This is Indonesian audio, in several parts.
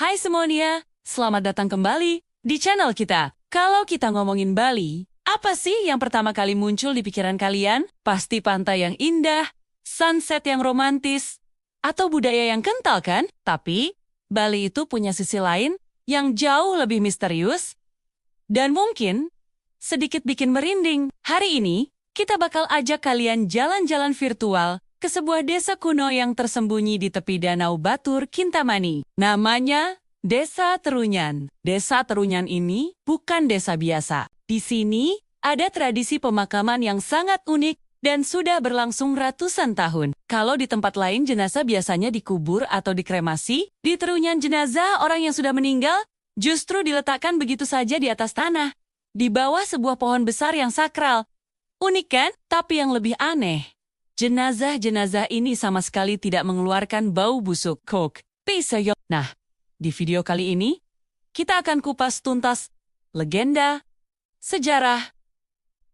Hai semuanya, selamat datang kembali di channel kita. Kalau kita ngomongin Bali, apa sih yang pertama kali muncul di pikiran kalian? Pasti pantai yang indah, sunset yang romantis, atau budaya yang kental kan? Tapi, Bali itu punya sisi lain yang jauh lebih misterius dan mungkin sedikit bikin merinding. Hari ini, kita bakal ajak kalian jalan-jalan virtual ke sebuah desa kuno yang tersembunyi di tepi Danau Batur, Kintamani. Namanya Desa Terunyan. Desa Terunyan ini bukan desa biasa. Di sini ada tradisi pemakaman yang sangat unik dan sudah berlangsung ratusan tahun. Kalau di tempat lain jenazah biasanya dikubur atau dikremasi, di Terunyan jenazah orang yang sudah meninggal justru diletakkan begitu saja di atas tanah, di bawah sebuah pohon besar yang sakral. Unik kan? Tapi yang lebih aneh, jenazah-jenazah ini sama sekali tidak mengeluarkan bau busuk. Nah, di video kali ini, kita akan kupas tuntas legenda, sejarah,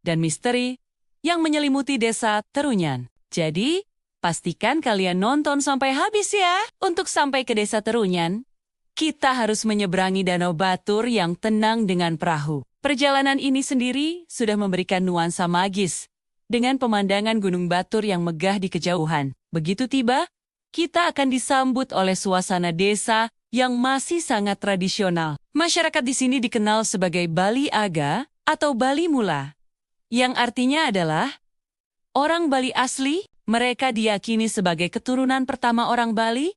dan misteri yang menyelimuti desa Terunyan. Jadi, pastikan kalian nonton sampai habis ya. Untuk sampai ke desa Terunyan, kita harus menyeberangi Danau Batur yang tenang dengan perahu. Perjalanan ini sendiri sudah memberikan nuansa magis, dengan pemandangan Gunung Batur yang megah di kejauhan. Begitu tiba, kita akan disambut oleh suasana desa yang masih sangat tradisional. Masyarakat di sini dikenal sebagai Bali Aga atau Bali Mula, yang artinya adalah orang Bali asli. Mereka diyakini sebagai keturunan pertama orang Bali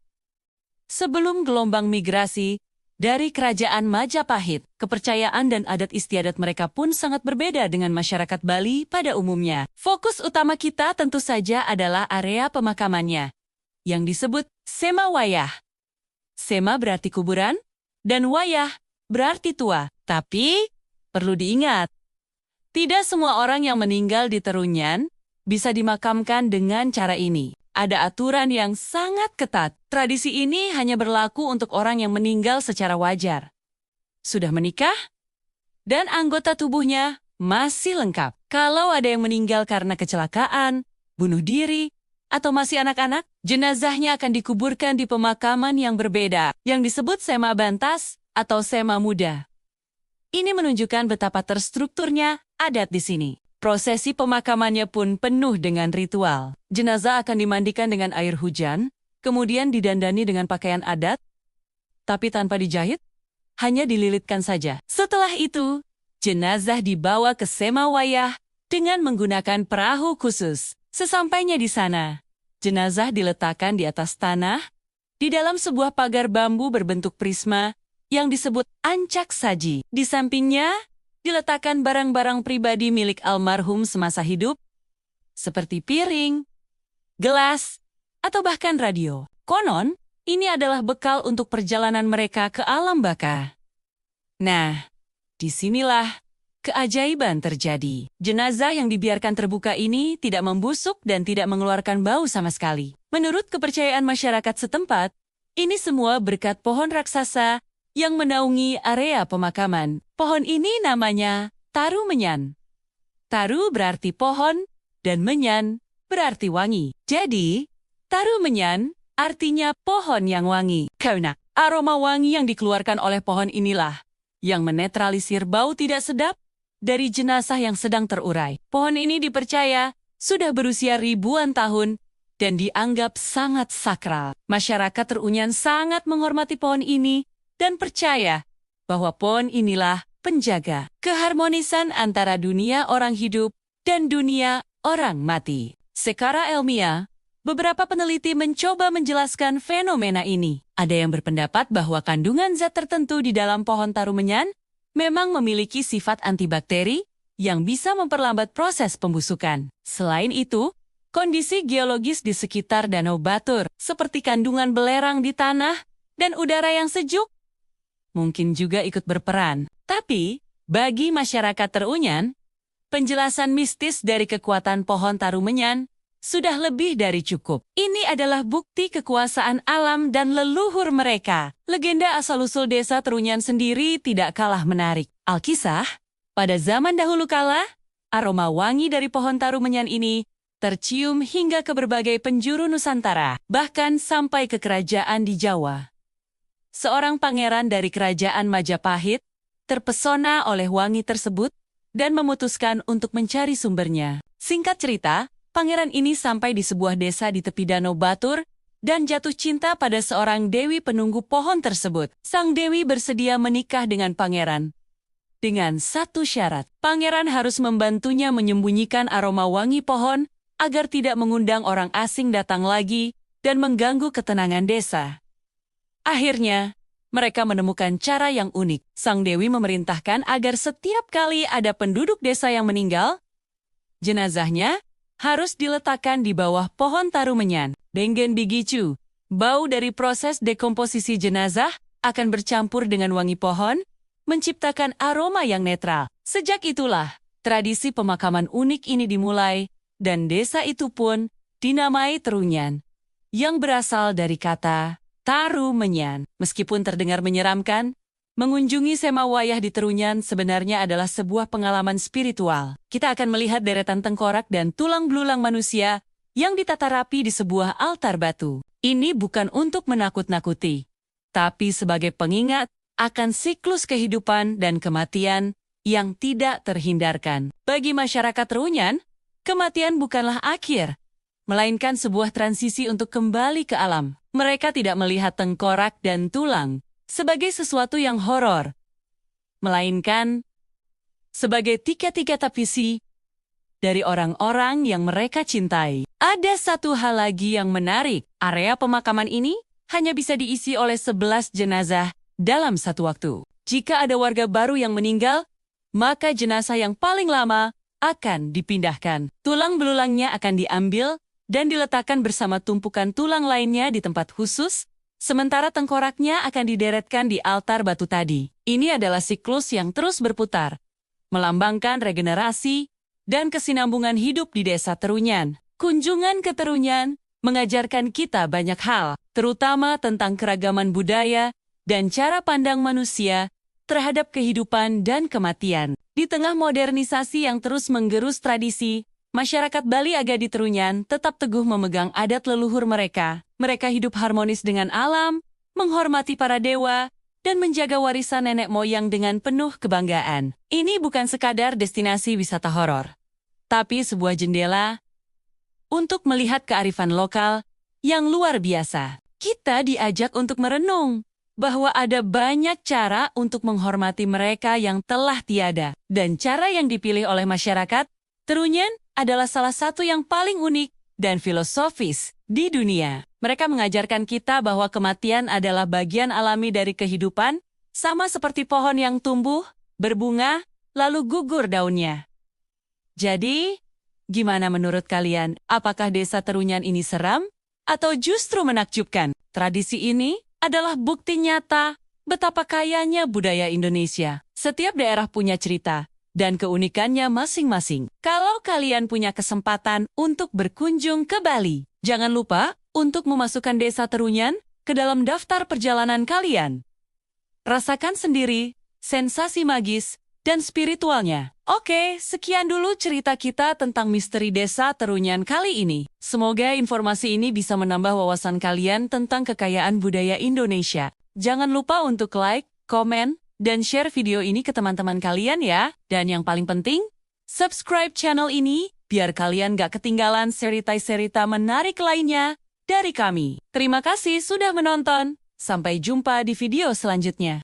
sebelum gelombang migrasi dari kerajaan Majapahit. Kepercayaan dan adat istiadat mereka pun sangat berbeda dengan masyarakat Bali pada umumnya. Fokus utama kita tentu saja adalah area pemakamannya, yang disebut Sema Wayah. Sema berarti kuburan, dan Wayah berarti tua. Tapi, perlu diingat, tidak semua orang yang meninggal di Terunyan bisa dimakamkan dengan cara ini. Ada aturan yang sangat ketat. Tradisi ini hanya berlaku untuk orang yang meninggal secara wajar, sudah menikah, dan anggota tubuhnya masih lengkap. Kalau ada yang meninggal karena kecelakaan, bunuh diri, atau masih anak-anak, jenazahnya akan dikuburkan di pemakaman yang berbeda, yang disebut Sema Bantas atau Sema Muda. Ini menunjukkan betapa terstrukturnya adat di sini. Prosesi pemakamannya pun penuh dengan ritual. Jenazah akan dimandikan dengan air hujan, kemudian didandani dengan pakaian adat, tapi tanpa dijahit, hanya dililitkan saja. Setelah itu, jenazah dibawa ke Sema Wayah dengan menggunakan perahu khusus. Sesampainya di sana, jenazah diletakkan di atas tanah, di dalam sebuah pagar bambu berbentuk prisma yang disebut ancak saji. Di sampingnya, diletakkan barang-barang pribadi milik almarhum semasa hidup, seperti piring, gelas, atau bahkan radio. Konon, ini adalah bekal untuk perjalanan mereka ke alam baka. Nah, disinilah keajaiban terjadi. Jenazah yang dibiarkan terbuka ini tidak membusuk dan tidak mengeluarkan bau sama sekali. Menurut kepercayaan masyarakat setempat, ini semua berkat pohon raksasa yang menaungi area pemakaman. Pohon ini namanya Taru Menyan. Taru berarti pohon, dan Menyan berarti wangi. Jadi, Taru Menyan artinya pohon yang wangi. Karena aroma wangi yang dikeluarkan oleh pohon inilah yang menetralisir bau tidak sedap dari jenazah yang sedang terurai. Pohon ini dipercaya sudah berusia ribuan tahun dan dianggap sangat sakral. Masyarakat Terunyan sangat menghormati pohon ini dan percaya bahwa pohon inilah penjaga keharmonisan antara dunia orang hidup dan dunia orang mati. Secara ilmiah, beberapa peneliti mencoba menjelaskan fenomena ini. Ada yang berpendapat bahwa kandungan zat tertentu di dalam pohon Taru Menyan memang memiliki sifat antibakteri yang bisa memperlambat proses pembusukan. Selain itu, kondisi geologis di sekitar Danau Batur, seperti kandungan belerang di tanah dan udara yang sejuk, mungkin juga ikut berperan. Tapi, bagi masyarakat Terunyan, penjelasan mistis dari kekuatan pohon Taru Menyan sudah lebih dari cukup. Ini adalah bukti kekuasaan alam dan leluhur mereka. Legenda asal-usul desa Terunyan sendiri tidak kalah menarik. Alkisah, pada zaman dahulu kala, aroma wangi dari pohon Taru Menyan ini tercium hingga ke berbagai penjuru Nusantara, bahkan sampai ke kerajaan di Jawa. seorang pangeran dari kerajaan Majapahit, terpesona oleh wangi tersebut dan memutuskan untuk mencari sumbernya. Singkat cerita, pangeran ini sampai di sebuah desa di tepi Danau Batur dan jatuh cinta pada seorang dewi penunggu pohon tersebut. Sang dewi bersedia menikah dengan pangeran. Dengan satu syarat, pangeran harus membantunya menyembunyikan aroma wangi pohon agar tidak mengundang orang asing datang lagi dan mengganggu ketenangan desa. Akhirnya, mereka menemukan cara yang unik. Sang dewi memerintahkan agar setiap kali ada penduduk desa yang meninggal, jenazahnya harus diletakkan di bawah pohon tarumenyan. Dengan begitu, bau dari proses dekomposisi jenazah akan bercampur dengan wangi pohon, menciptakan aroma yang netral. Sejak itulah, tradisi pemakaman unik ini dimulai, dan desa itu pun dinamai Terunyan, yang berasal dari kata tarumenyan. Meskipun terdengar menyeramkan, mengunjungi Semawayah di Terunyan sebenarnya adalah sebuah pengalaman spiritual. Kita akan melihat deretan tengkorak dan tulang belulang manusia yang ditata rapi di sebuah altar batu. Ini bukan untuk menakut-nakuti, tapi sebagai pengingat akan siklus kehidupan dan kematian yang tidak terhindarkan. Bagi masyarakat Terunyan, kematian bukanlah akhir, melainkan sebuah transisi untuk kembali ke alam. Mereka tidak melihat tengkorak dan tulang sebagai sesuatu yang horor, melainkan sebagai tiga-tiga tapisi dari orang-orang yang mereka cintai. Ada satu hal lagi yang menarik, area pemakaman ini hanya bisa diisi oleh 11 jenazah dalam satu waktu. Jika ada warga baru yang meninggal, maka jenazah yang paling lama akan dipindahkan. Tulang belulangnya akan diambil dan diletakkan bersama tumpukan tulang lainnya di tempat khusus, sementara tengkoraknya akan dideretkan di altar batu tadi. Ini adalah siklus yang terus berputar, melambangkan regenerasi dan kesinambungan hidup di desa Terunyan. Kunjungan ke Terunyan mengajarkan kita banyak hal, terutama tentang keragaman budaya dan cara pandang manusia terhadap kehidupan dan kematian. Di tengah modernisasi yang terus menggerus tradisi, masyarakat Bali Aga di Terunyan tetap teguh memegang adat leluhur mereka. Mereka hidup harmonis dengan alam, menghormati para dewa, dan menjaga warisan nenek moyang dengan penuh kebanggaan. Ini bukan sekadar destinasi wisata horor, tapi sebuah jendela untuk melihat kearifan lokal yang luar biasa. Kita diajak untuk merenung bahwa ada banyak cara untuk menghormati mereka yang telah tiada, dan cara yang dipilih oleh masyarakat Terunyan adalah salah satu yang paling unik dan filosofis di dunia. Mereka mengajarkan kita bahwa kematian adalah bagian alami dari kehidupan, sama seperti pohon yang tumbuh, berbunga, lalu gugur daunnya. Jadi, gimana menurut kalian? Apakah desa Terunyan ini seram atau justru menakjubkan? Tradisi ini adalah bukti nyata betapa kayanya budaya Indonesia. Setiap daerah punya cerita dan keunikannya masing-masing. Kalau kalian punya kesempatan untuk berkunjung ke Bali, jangan lupa untuk memasukkan desa Terunyan ke dalam daftar perjalanan kalian. Rasakan sendiri sensasi magis dan spiritualnya. Oke, sekian dulu cerita kita tentang misteri desa Terunyan kali ini. Semoga informasi ini bisa menambah wawasan kalian tentang kekayaan budaya Indonesia. Jangan lupa untuk like, komen, dan share video ini ke teman-teman kalian ya. Dan yang paling penting, subscribe channel ini biar kalian gak ketinggalan cerita-cerita menarik lainnya dari kami. Terima kasih sudah menonton. Sampai jumpa di video selanjutnya.